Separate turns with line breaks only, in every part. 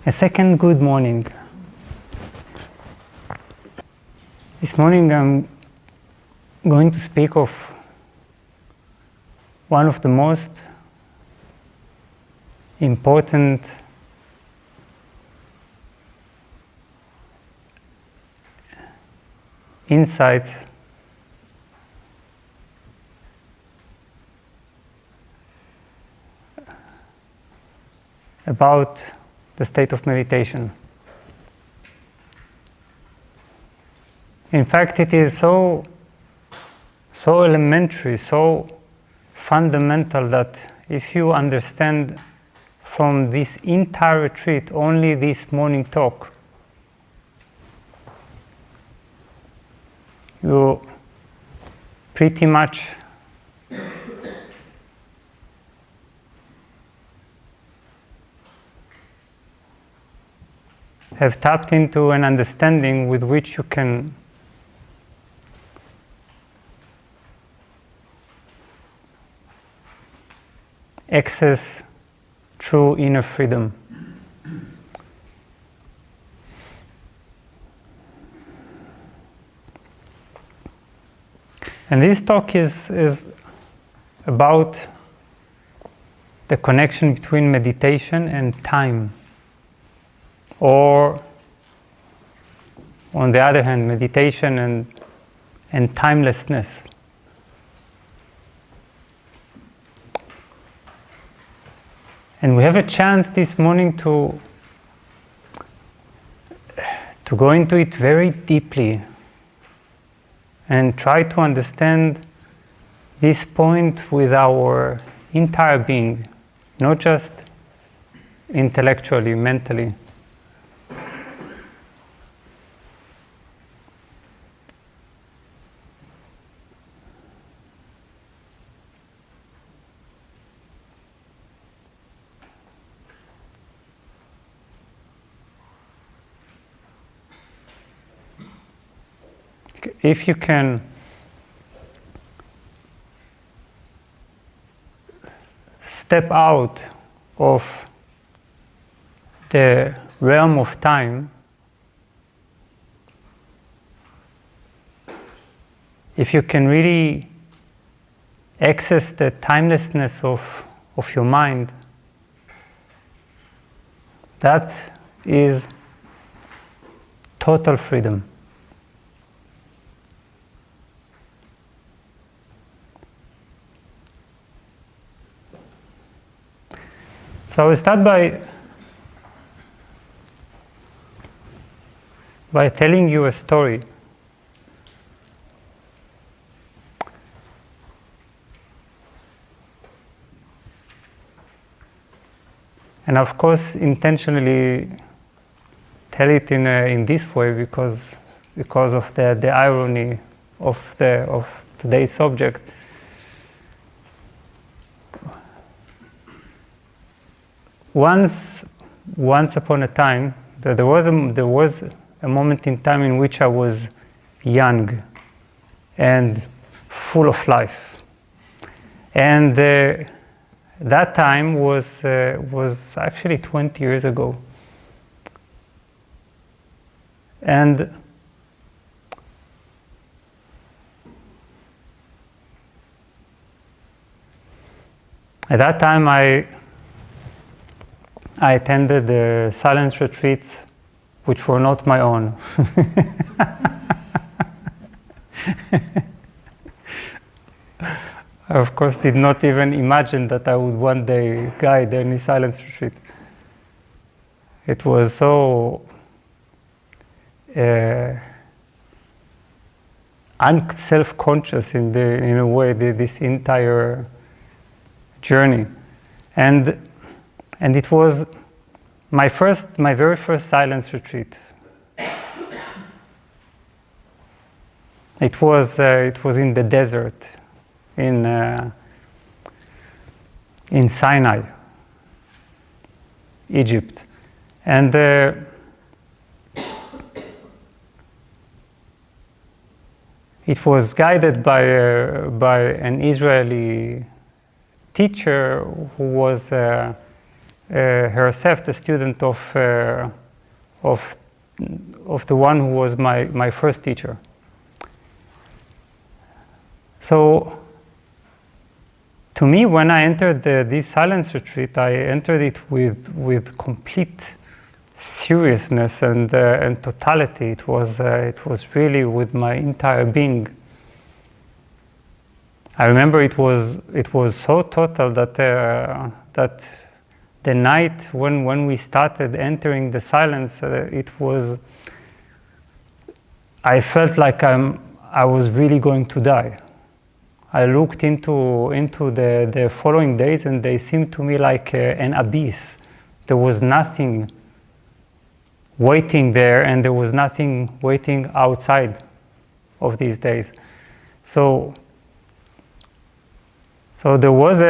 A second good morning. This morning I'm going to speak of one of the most important insights about the state of meditation. In fact, it is so elementary, so fundamental that if you understand from this entire retreat only this morning talk, you pretty much have tapped into an understanding with which you can access true inner freedom. And this talk is about the connection between meditation and time. Or, on the other hand, meditation and timelessness. And we have a chance this morning to go into it very deeply and try to understand this point with our entire being, not just intellectually, mentally. If you can step out of the realm of time, if you can really access the timelessness of your mind, that is total freedom. So I will start by telling you a story. And of course, intentionally tell it in this way because of the irony of today's subject. Once upon a time, there was a moment in time in which I was young and full of life, and that time was actually 20 years ago. And at that time, I attended the silence retreats, which were not my own. I, of course, did not even imagine that I would one day guide any silence retreat. It was so self-conscious in a way, this entire journey, and it was my very first silence retreat. It was in the desert, in Sinai, Egypt, and it was guided by an Israeli teacher who was herself the student of the one who was my first teacher. So, to me, when I entered this silence retreat, I entered it with complete seriousness and totality. It was really with my entire being. I remember it was so total that the night when we started entering the silence, I felt like I was really going to die. I looked into the following days, and they seemed to me like an abyss. There was nothing waiting there, and there was nothing waiting outside of these days. So there was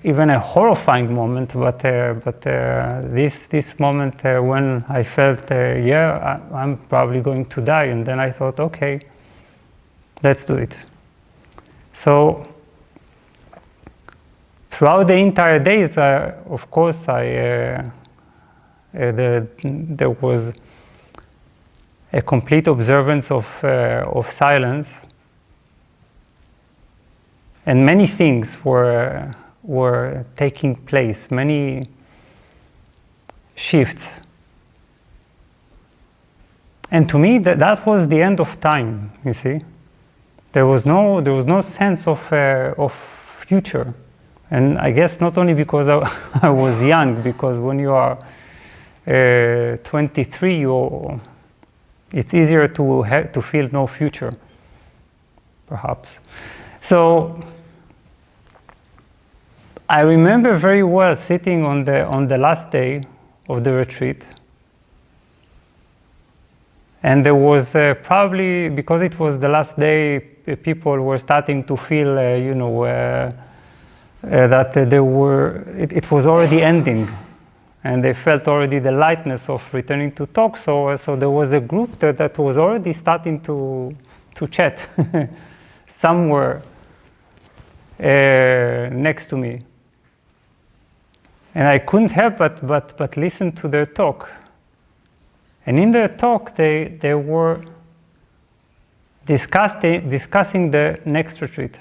even a horrifying moment, but this moment when I felt, I'm probably going to die, and then I thought, okay, let's do it. So throughout the entire days, of course, there was a complete observance of silence. And many things were taking place, many shifts. And to me, that was the end of time, you see. There was no sense of future. And I guess not only because I was young, because when you are 23, it's easier to feel no future, perhaps. So I remember very well sitting on the last day of the retreat, and there was probably, because it was the last day, people were starting to feel, that it was already ending, and they felt already the lightness of returning to talk. So there was a group that was already starting to chat somewhere next to me, and I couldn't help but listen to their talk. And in their talk, they were discussing the next retreat.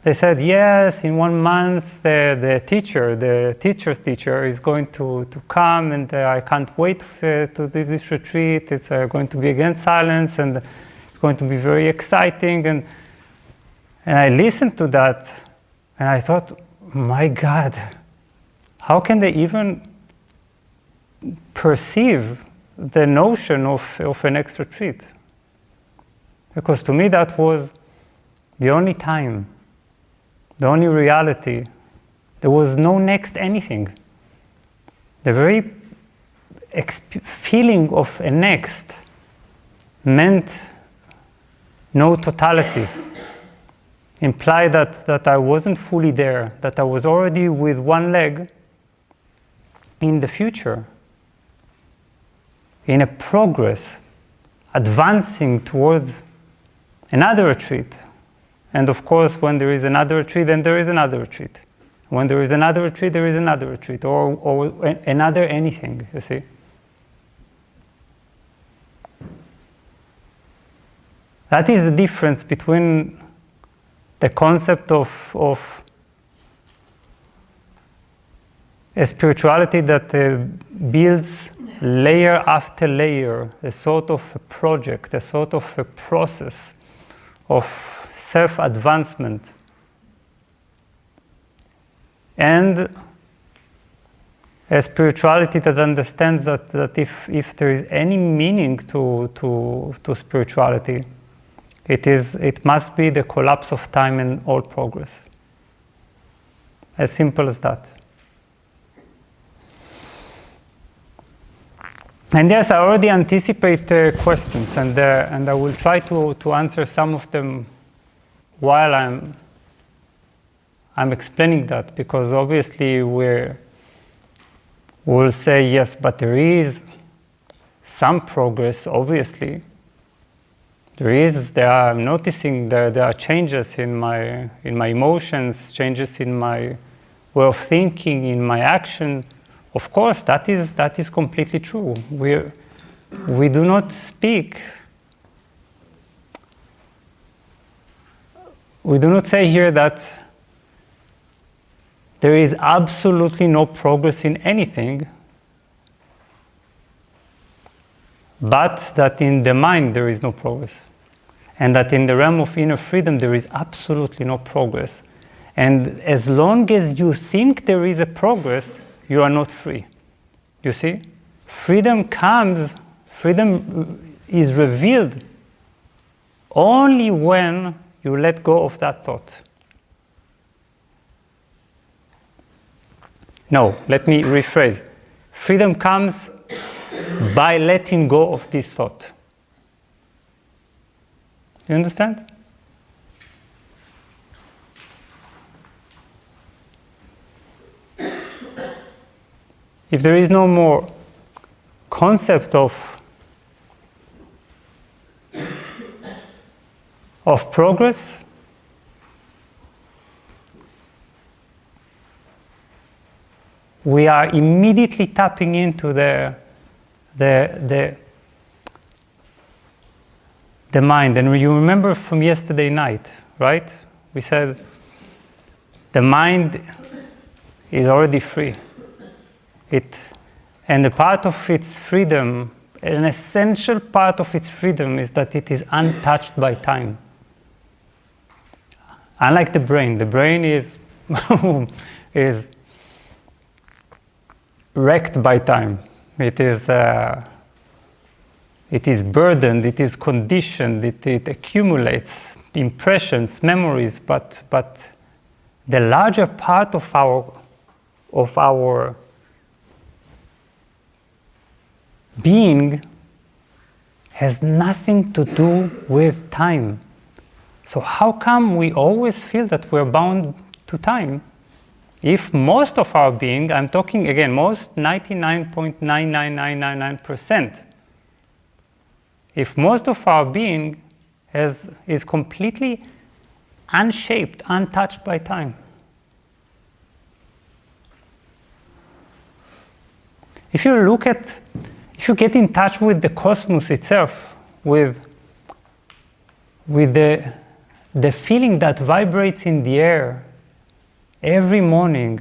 They said, yes, in 1 month the teacher's teacher is going to come, and I can't wait to do this retreat. It's going to be again silence, and it's going to be very exciting. And I listened to that, and I thought, my God, how can they even perceive the notion of a next retreat? Because to me that was the only time, the only reality. There was no next anything. The very feeling of a next meant no totality. Implied that I wasn't fully there, that I was already with one leg in the future, in a progress, advancing towards another retreat. And of course, when there is another retreat, then there is another retreat. When there is another retreat, there is another retreat, or another anything, you see. That is the difference between the concept of a spirituality that builds layer after layer, a sort of a project, a sort of a process of self-advancement, and a spirituality that understands that if there is any meaning to spirituality, it must be the collapse of time and all progress. As simple as that. And yes, I already anticipate questions, and I will try to answer some of them while I'm explaining that, because obviously we'll say yes, but there is some progress, obviously. I'm noticing there are changes in my emotions, changes in my way of thinking, in my action, of course, that is completely true. We do not speak. We do not say here that there is absolutely no progress in anything, but that in the mind there is no progress. And that in the realm of inner freedom there is absolutely no progress. And as long as you think there is a progress, you are not free. You see? Freedom is revealed only when you let go of that thought. No, let me rephrase. Freedom comes by letting go of this thought. You understand? If there is no more concept of progress, we are immediately tapping into the mind. And you remember from yesterday night, right? We said the mind is already free. And a part of its freedom, an essential part of its freedom, is that it is untouched by time. Unlike the brain is wrecked by time. It is burdened, it is conditioned, it accumulates impressions, memories, but the larger part of our being has nothing to do with time. So how come we always feel that we're bound to time? If most of our being, I'm talking again, most 99.99999%, if most of our being is completely unshaped, untouched by time. If you get in touch with the cosmos itself, with the feeling that vibrates in the air every morning,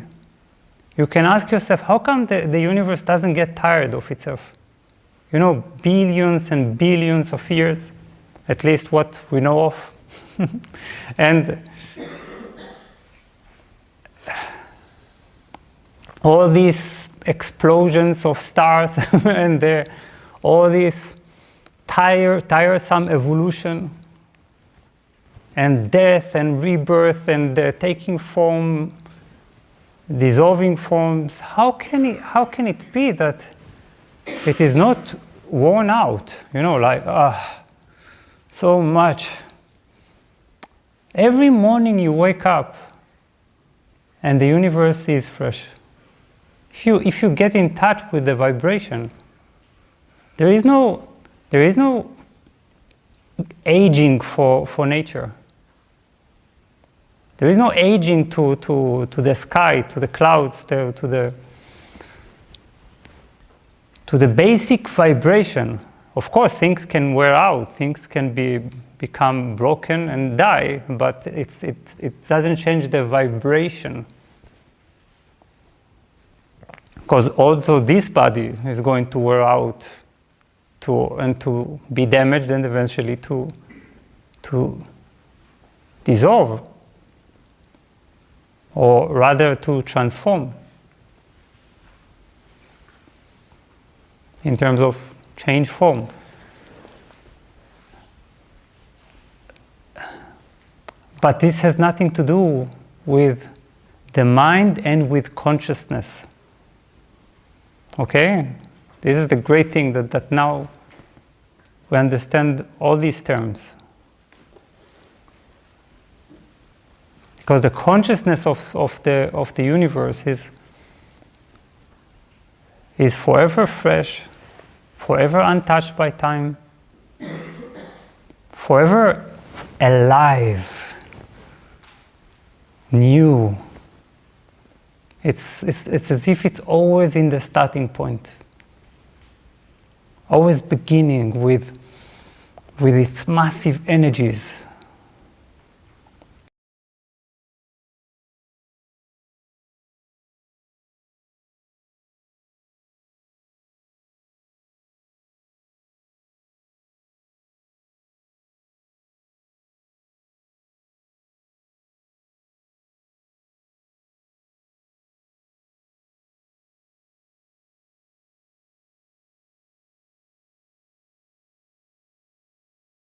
you can ask yourself, how come the universe doesn't get tired of itself? You know, billions and billions of years, at least what we know of. And all these explosions of stars and all this tiresome evolution and death and rebirth and taking form, dissolving forms. How can it be that it is not worn out? You know, like so much. Every morning you wake up and the universe is fresh. If you get in touch with the vibration, there is no aging for nature. There is no aging to the sky, to the clouds, to the basic vibration. Of course, things can wear out, things can become broken and die, but it doesn't change the vibration. Because also this body is going to wear out and to be damaged and eventually to dissolve, or rather to transform in terms of change form. But this has nothing to do with the mind and with consciousness. Okay? This is the great thing that now we understand all these terms. Because the consciousness of the universe is forever fresh, forever untouched by time, forever alive, new, It's as if it's always in the starting point, always beginning with its massive energies.